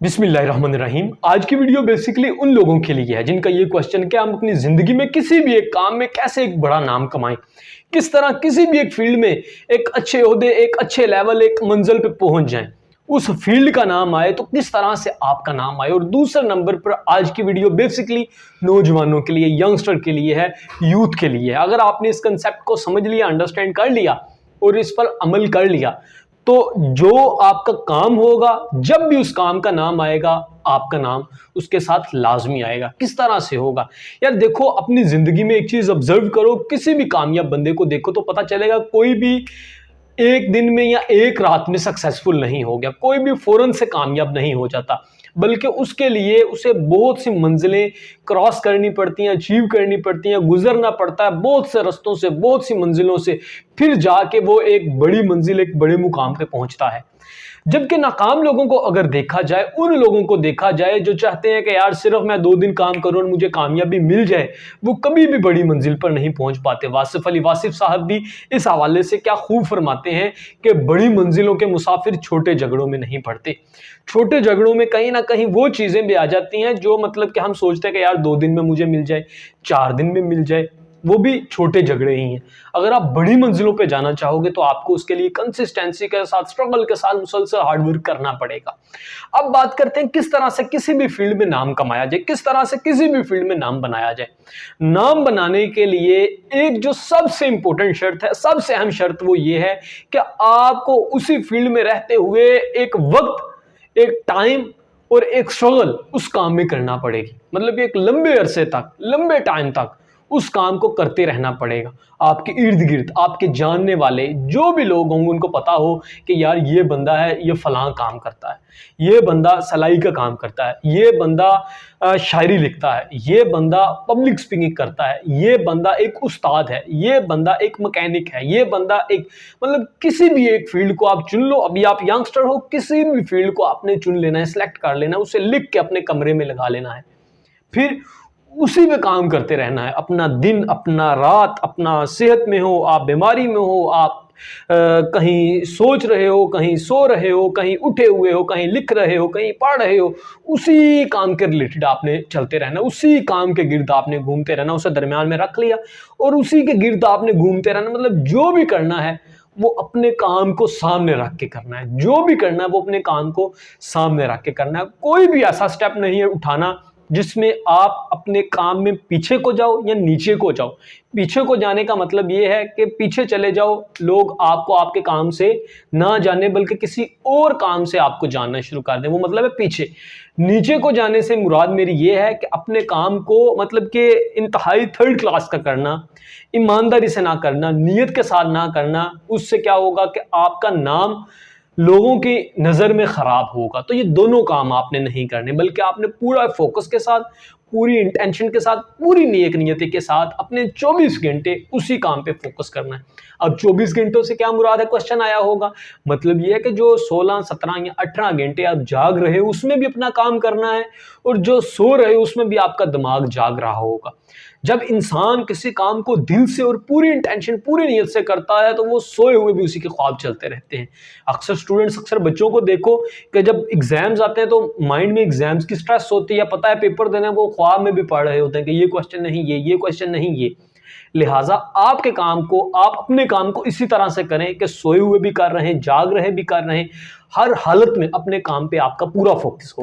बिस्मिल्लाहिर्रहमानिर्रहीम। आज की वीडियो बेसिकली उन लोगों के लिए है जिनका ये क्वेश्चन कि हम अपनी जिंदगी में किसी भी एक काम में कैसे एक बड़ा नाम कमाएं, किस तरह किसी भी एक फील्ड में एक अच्छे ओहदे, एक अच्छे लेवल, एक मंजिल पे पहुंच जाएं, उस फील्ड का नाम आए तो किस तरह से आपका नाम आए। और दूसरे नंबर पर आज की वीडियो बेसिकली नौजवानों के लिए, यंगस्टर के लिए है, यूथ के लिए है। अगर आपने इस कंसेप्ट को समझ लिया, अंडरस्टैंड कर लिया और इस पर अमल कर लिया तो जो आपका काम होगा, जब भी उस काम का नाम आएगा, आपका नाम उसके साथ लाजमी आएगा। किस तरह से होगा यार, देखो अपनी जिंदगी में एक चीज ऑब्जर्व करो, किसी भी कामयाब बंदे को देखो तो पता चलेगा कोई भी एक दिन में या एक रात में सक्सेसफुल नहीं हो गया, कोई भी फौरन से कामयाब नहीं हो जाता, बल्कि उसके लिए उसे बहुत सी मंजिलें क्रॉस करनी पड़ती हैं, अचीव करनी पड़ती हैं, गुजरना पड़ता है बहुत से रास्तों से, बहुत सी मंजिलों से, फिर जाके वो एक बड़ी मंजिल, एक बड़े मुकाम पे पहुंचता है। जबकि नाकाम लोगों को अगर देखा जाए, उन लोगों को देखा जाए जो चाहते हैं कि यार सिर्फ मैं 2 दिन काम करूं और मुझे कामयाबी मिल जाए, वो कभी भी बड़ी मंजिल पर नहीं पहुंच पाते। वासिफ अली वासिफ साहब भी इस हवाले से क्या खूब फरमाते हैं कि बड़ी मंजिलों के मुसाफिर छोटे झगड़ों में नहीं पड़ते। छोटे झगड़ों में कहीं ना कहीं वो चीजें भी आ जाती हैं जो मतलब कि हम सोचते हैं कि यार 2 दिन में मुझे मिल जाए, 4 दिन में मिल जाए, वो भी छोटे झगड़े ही हैं। अगर आप बड़ी मंजिलों पे जाना चाहोगे तो आपको उसके लिए कंसिस्टेंसी के साथ, स्ट्रगल के साथ मुसलसल हार्डवर्क करना पड़ेगा। अब बात करते हैं किस तरह से किसी भी फील्ड में नाम कमाया जाए, किस तरह से किसी भी फील्ड में नाम बनाया जाए। नाम बनाने के लिए एक जो सबसे इंपॉर्टेंट शर्त है, सबसे अहम शर्त, वो ये है कि आपको उसी फील्ड में रहते हुए एक वक्त, एक टाइम और एक स्ट्रगल उस काम में करना पड़ेगी। मतलब एक लंबे अरसे तक, लंबे टाइम तक उस काम को करते रहना पड़ेगा। आपके इर्द गिर्द आपके जानने वाले जो भी लोग होंगे उनको पता हो कि यार ये बंदा है, ये फलां काम करता है, ये बंदा सिलाई का काम करता है, ये बंदा शायरी लिखता है, ये बंदा पब्लिक स्पीकिंग करता है, ये बंदा एक उस्ताद है, ये बंदा एक मैकेनिक है, ये बंदा एक, मतलब किसी भी एक फील्ड को आप चुन लो। अभी आप यंगस्टर हो, किसी भी फील्ड को आपने चुन लेना है, सिलेक्ट कर लेना है, उसे लिख के अपने कमरे में लगा लेना है, फिर उसी पे काम करते रहना है। अपना दिन, अपना रात, अपना सेहत में हो, आप बीमारी में हो, आप कहीं सोच रहे हो, कहीं सो रहे हो, कहीं उठे हुए हो, कहीं लिख रहे हो, कहीं पढ़ रहे हो, उसी काम के रिलेटेड आपने चलते रहना, उसी काम के गिर्द आपने घूमते रहना। उसे दरमियान में रख लिया और उसी के गिर्द आपने घूमते रहना। मतलब जो भी करना है वो अपने काम को सामने रख के करना है, जो भी करना है वो अपने काम को सामने रख के करना है। कोई भी ऐसा स्टेप नहीं है उठाना जिसमें आप अपने काम में पीछे को जाओ या नीचे को जाओ। पीछे को जाने का मतलब यह है कि पीछे चले जाओ, लोग आपको आपके काम से ना जाने बल्कि किसी और काम से आपको जानना शुरू कर दें, वो मतलब है पीछे। नीचे को जाने से मुराद मेरी ये है कि अपने काम को मतलब कि इंतहाई थर्ड क्लास का करना, ईमानदारी से ना करना, नीयत के साथ ना करना। उससे क्या होगा कि आपका नाम लोगों की नज़र में ख़राब होगा। तो ये दोनों काम आपने नहीं करने, बल्कि आपने पूरा फोकस के साथ, पूरी इंटेंशन के साथ, पूरी नेक नियति के साथ अपने 24 घंटे उसी काम पे फोकस करना है। अब 24 घंटों से क्या मुराद है, क्वेश्चन आया होगा। मतलब ये है कि जो 16, 17 या 18 घंटे आप जाग रहे हो उसमें भी अपना काम करना है, और जो सो रहे हो उसमें भी आपका दिमाग जाग रहा होगा। जब इंसान किसी काम को दिल से और पूरी इंटेंशन, पूरी नीयत से करता है तो वो सोए हुए भी उसी के ख्वाब चलते रहते हैं। अक्सर स्टूडेंट्स, अक्सर बच्चों को देखो कि जब एग्जाम्स आते हैं तो माइंड में एग्जाम्स की स्ट्रेस होती है, पता है पेपर देना है, वो ख्वाब में भी पढ़ रहे होते हैं कि ये क्वेश्चन नहीं, ये क्वेश्चन नहीं, ये। लिहाजा आपके काम को, आप अपने काम को इसी तरह से करें कि सोए हुए भी कर रहे हैं, जाग रहे भी कर रहे हैं, हर हालत में अपने काम पे आपका पूरा फोकस हो।